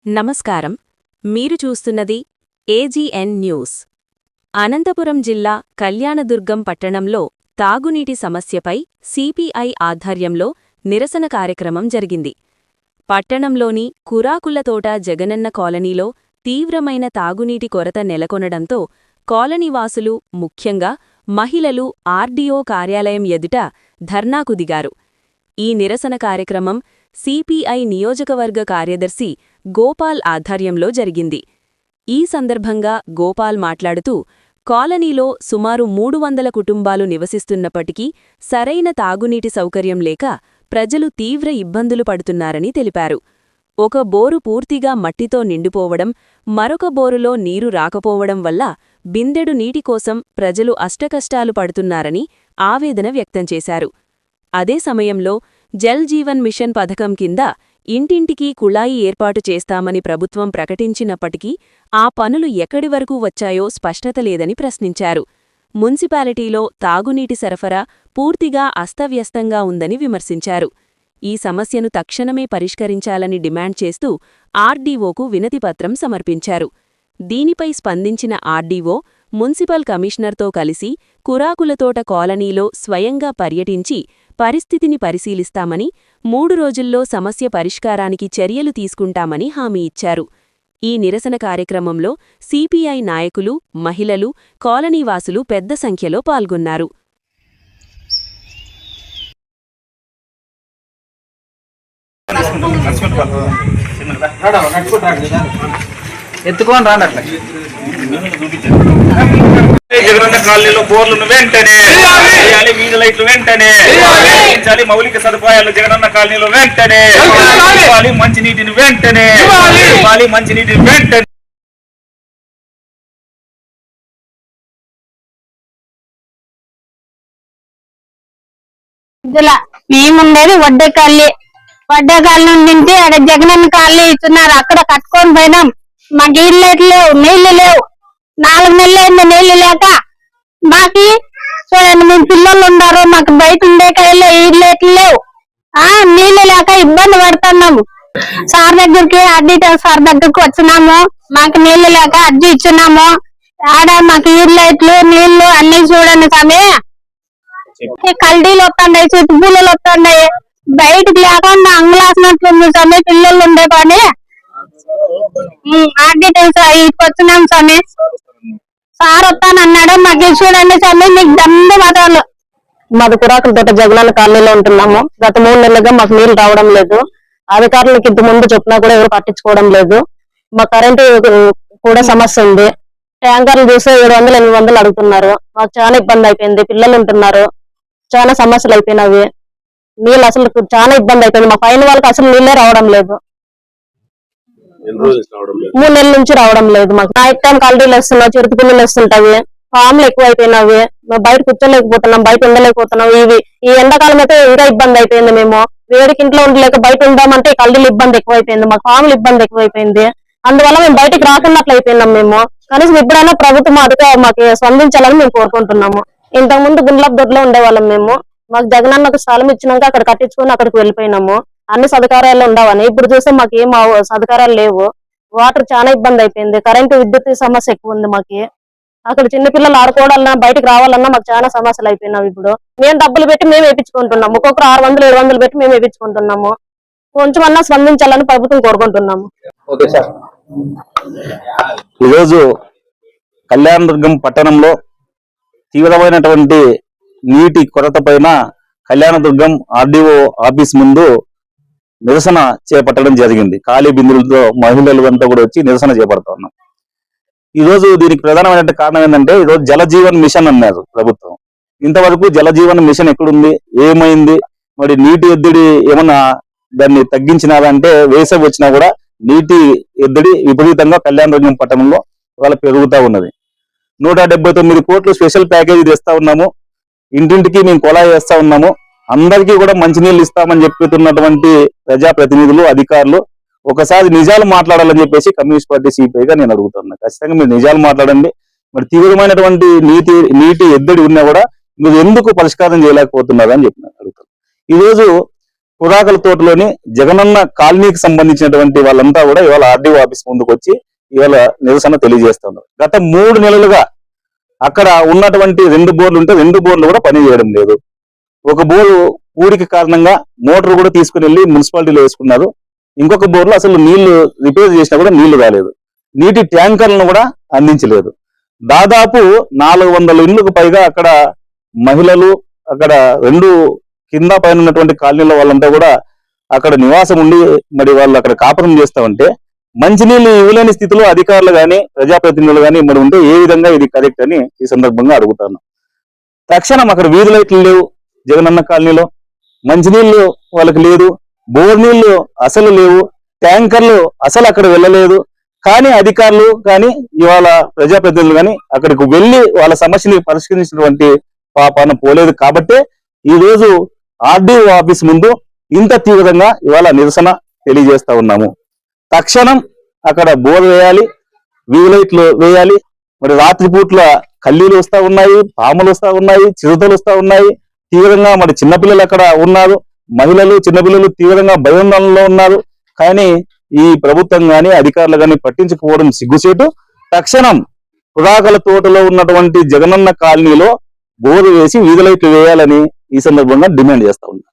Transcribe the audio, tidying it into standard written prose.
నమస్కారం. మీరు చూస్తున్నది ఏజీఎన్ న్యూస్. అనంతపురం జిల్లా కళ్యాణదుర్గం పట్టణంలో తాగునీటి సమస్యపై సిపిఐ ఆధ్వర్యంలో నిరసన కార్యక్రమం జరిగింది. పట్టణంలోని కురాకులతోట జగనన్న కాలనీలో తీవ్రమైన తాగునీటి కొరత నెలకొనడంతో కాలనీవాసులు, ముఖ్యంగా మహిళలు ఆర్డీఓ కార్యాలయం ఎదుట ధర్నాకు దిగారు. ఈ నిరసన కార్యక్రమం సిపిఐ నియోజకవర్గ కార్యదర్శి గోపాల్ ఆధ్వర్యంలో జరిగింది. ఈ సందర్భంగా గోపాల్ మాట్లాడుతూ, కాలనీలో సుమారు 300 కుటుంబాలు నివసిస్తున్నప్పటికీ సరైన తాగునీటి సౌకర్యం లేక ప్రజలు తీవ్ర ఇబ్బందులు పడుతున్నారని తెలిపారు. ఒక బోరు పూర్తిగా మట్టితో నిండిపోవడం, మరొక బోరులో నీరు రాకపోవడం వల్ల బిందెడు నీటి కోసం ప్రజలు అష్టకష్టాలు పడుతున్నారని ఆవేదన వ్యక్తం చేశారు. అదే సమయంలో జల్ జీవన్ మిషన్ పథకం కింద ఇంటింటికి కుళాయి ఏర్పాటు చేస్తామని ప్రభుత్వం ప్రకటించినప్పటికీ ఆ పనులు ఎక్కడి వరకు వచ్చాయో స్పష్టత లేదని ప్రశ్నించారు. మున్సిపాలిటీలో తాగునీటి సరఫరా పూర్తిగా అస్తవ్యస్తంగా ఉందని విమర్శించారు. ఈ సమస్యను తక్షణమే పరిష్కరించాలని డిమాండ్ చేస్తూ ఆర్డీఓకు వినతిపత్రం సమర్పించారు. దీనిపై స్పందించిన ఆర్డీఓ మున్సిపల్ కమిషనర్తో కలిసి కురాకులతోట కాలనీలో స్వయంగా పర్యటించి పరిస్థితిని పరిశీలిస్తామని, 3 రోజుల్లో సమస్య పరిష్కారానికి చర్యలు తీసుకుంటామని హామీ ఇచ్చారు. ఈ నిరసన కార్యక్రమంలో సిపిఐ నాయకులు, మహిళలు, కాలనీవాసులు పెద్ద సంఖ్యలో పాల్గొన్నారు. ఎత్తుకొని రాండి అట్లా. జగనన్న కాలనీలో బోర్లను వెంటనే వేయాలి, వీధి లైట్లు వెంటనే వేయించాలి, మౌలిక సదుపాయాలు జగనన్న కాలనీలో వెంటనే ఇవ్వాలి, మంచినీటిని వెంటనే ఇవ్వాలి, మంచినీటిని వెంటనే. మేముండేది వడ్డేకాలనీ నుండి అక్కడ జగనన్న కాలనీ ఇస్తున్నారు, అక్కడ కట్టుకొని పోయినాం. మాకు ఇళ్ళు లేవు, నీళ్లు లేవు. 4 నెలలు అయింది నీళ్లు లేక. మాకి చూడండి, మేము పిల్లలు ఉన్నారు, మాకు బయట ఉండే కాయలు ఇళ్ళు లేవు. నీళ్లు లేక ఇబ్బంది పడుతున్నాము. సార్ దగ్గరికి, ఆర్డీఓ సార్ దగ్గరికి వచ్చినాము. మాకు నీళ్లు లేక అర్జీ ఇచ్చున్నాము. ఆడ మాకు ఇళ్ళు నీళ్లు అన్ని చూడండి స్వామి. కల్డీలు వస్తున్నాయి, చిట్టుపూలలు వస్తున్నాయి. బయటకు లేకుండా అంగులాసినట్లుంది స్వామి. పిల్లలు ఉండే పని ఆర్డీఓ వచ్చినాం స్వామి. సార్ వస్తానన్నాడు. మాకు చూడండి స్వామి, మీకు దండు మాటలు. మాది కురాకులతోట జగనన్న కాలనీలో ఉంటున్నాము. గత 3 నెలలుగా మాకు నీళ్లు రావడం లేదు. అధికారులకు ఇంత ముందు చెప్పినా కూడా ఎవరు పట్టించుకోవడం లేదు. మా కరెంటు కూడా సమస్య ఉంది. ట్యాంకర్లు చూస్తే 700-800 అడుగుతున్నారు. మాకు చాలా ఇబ్బంది అయిపోయింది. పిల్లలు ఉంటున్నారు, చాలా సమస్యలు అయిపోయినవి. నీళ్ళు అసలు చాలా ఇబ్బంది అయిపోయింది. మా పైన వాళ్ళకి అసలు నీళ్ళే రావడం లేదు. 3 నెలల నుంచి రావడం లేదు. మాకు నైట్ టైం కల్డీలు వస్తున్నాయి, చెరుకు పిల్లలు వస్తుంటాయి. పాములు ఎక్కువ అయిపోయినవి. మేము బయట కూర్చోలేకపోతున్నాం, బయట ఉండలేకపోతున్నాం. ఈ ఎండాకాలం అయితే ఇంకా ఇబ్బంది అయిపోయింది. మేము వేడికి ఇంట్లో ఉండలేక బయట ఉందామంటే కల్డీలు ఇబ్బంది ఎక్కువైపోయింది. మాకు పాములు ఇబ్బంది ఎక్కువైపోయింది. అందువల్ల మేము బయటకు రాకున్నట్లు అయిపోయినాం. మేము కనీసం ఎప్పుడైనా ప్రభుత్వం మాకు స్పందించాలని మేము కోరుకుంటున్నాము. ఇంతకు ముందు గుండ్లప్ దొడ్లో ఉండేవాళ్ళం మేము. మాకు జగనన్నకు స్థలం ఇచ్చినాక అక్కడ కట్టించుకొని అక్కడికి వెళ్ళిపోయినాము. అన్ని సదుపాయాలు ఉండవని. ఇప్పుడు చూస్తే మాకు ఏం సదుపాయాలు లేవు. వాటర్ చాలా ఇబ్బంది అయిపోయింది. కరెంటు, విద్యుత్ సమస్య ఎక్కువ ఉంది మాకు. అక్కడ చిన్నపిల్లలు ఆడుకోవాలన్నా, బయటకు రావాలన్నా మాకు చాలా సమస్యలు అయిపోయినాం. ఇప్పుడు మేము డబ్బులు పెట్టి మేము వేయించుకుంటున్నాము. ఒక్కొక్కరు 600-700 పెట్టి మేము వేయించుకుంటున్నాము. కొంచెమన్నా స్పందించాలని ప్రభుత్వం కోరుకుంటున్నాము. ఈరోజు కళ్యాణదుర్గం పట్టణంలో తీవ్రమైనటువంటి నీటి కొరత పైన కళ్యాణదుర్గం ఆర్డీఓ ఆఫీస్ ముందు నిరసన చేపట్టడం జరిగింది. ఖాళీ బిందులతో మహిళలు అంతా కూడా వచ్చి నిరసన చేపడతా ఉన్నాం. ఈ రోజు దీనికి ప్రధానమైన కారణం ఏంటంటే, ఈరోజు జల జీవన్ మిషన్ అన్నారు ప్రభుత్వం. ఇంతవరకు జల జీవన్ మిషన్ ఎక్కడుంది, ఏమైంది, మరి నీటి ఎద్దడి ఏమన్నా దాన్ని తగ్గించినారంటే, వేసవి వచ్చినా కూడా నీటి ఎద్దడి విపరీతంగా కళ్యాణదుర్గం పట్టణంలో వాళ్ళ పెరుగుతూ ఉన్నది. 179 కోట్లు స్పెషల్ ప్యాకేజీ తెస్తా ఉన్నాము. ఇంటింటికి మేము కొలాయి వేస్తా ఉన్నాము. అందరికీ కూడా మంచినీళ్ళు ఇస్తామని చెప్తున్నటువంటి ప్రజాప్రతినిధులు, అధికారులు ఒకసారి నిజాలు మాట్లాడాలని చెప్పేసి కమ్యూనిస్ట్ పార్టీ సిపిఐగా నేను అడుగుతున్నా. ఖచ్చితంగా మీరు నిజాలు మాట్లాడండి. మరి తీవ్రమైనటువంటి నీటి ఎద్దడి ఉన్నా కూడా మీరు ఎందుకు పరిష్కారం చేయలేకపోతున్నారు అని చెప్పి అడుగుతాను. ఈరోజు పురాకల తోటలోని జగనన్న కాలనీకి సంబంధించినటువంటి వాళ్ళంతా కూడా ఇవాళ ఆర్డీఓ ఆఫీస్ ముందుకు వచ్చి ఇవాళ నిరసన తెలియజేస్తున్నారు. గత 3 నెలలుగా అక్కడ ఉన్నటువంటి 2 బోర్లు ఉంటే 2 బోర్లు కూడా పని చేయడం లేదు. ఒక బోరు ఊడికి కారణంగా మోటార్ కూడా తీసుకుని వెళ్ళి మున్సిపాలిటీలో వేసుకున్నారు. ఇంకొక బోర్లో అసలు నీళ్లు రిపేర్ చేసినా కూడా నీళ్లు రాలేదు. నీటి ట్యాంకర్లను కూడా అందించలేదు. దాదాపు 400 ఇళ్లకు పైగా అక్కడ మహిళలు, అక్కడ 2 కింద పైన ఉన్నటువంటి కాలనీల వాళ్ళంతా కూడా అక్కడ నివాసం ఉండి మరి వాళ్ళు అక్కడ కాపురం చేస్తా ఉంటే మంచినీళ్ళు ఇవ్వలేని స్థితిలో అధికారులు గాని ప్రజాప్రతినిధులు గాని మరి ఉంటే ఏ విధంగా ఇది కరెక్ట్ అని ఈ సందర్భంగా అడుగుతాను. తక్షణం అక్కడ వీధి లైట్లు లేవు జగనన్న కాలనీలో, మంచినీళ్లు వాళ్ళకి లేదు, బోర్ నీళ్లు అసలు లేవు, ట్యాంకర్లు అసలు అక్కడ వెళ్ళలేదు. కానీ అధికారులు కానీ ఇవాళ ప్రజాప్రతినిధులు కానీ అక్కడికి వెళ్లి వాళ్ళ సమస్యని పరిష్కరించినటువంటి పాపాన పోలేదు. కాబట్టే ఈ రోజు ఆర్డీఓ ఆఫీస్ ముందు ఇంత తీవ్రంగా ఇవాళ నిరసన తెలియజేస్తా ఉన్నాము. తక్షణం అక్కడ బోర్ వేయాలి, వీధి లైట్లు వేయాలి. మరి రాత్రిపూట్ల కల్లీలు వస్తా ఉన్నాయి, పాములు వస్తా ఉన్నాయి, చిరుతలు వస్తా ఉన్నాయి. తీవ్రంగా మరి చిన్నపిల్లలు అక్కడ ఉన్నారు, మహిళలు చిన్నపిల్లలు తీవ్రంగా భయాందోళనలో ఉన్నారు. కానీ ఈ ప్రభుత్వం గాని అధికారులు గాని పట్టించుకోవడం సిగ్గుచేటు. తక్షణం పురాకల తోటలో ఉన్నటువంటి జగనన్న కాలనీలో బోరు వేసి వీధి లైట్లు వేయాలని ఈ సందర్భంగా డిమాండ్ చేస్తా ఉన్నారు.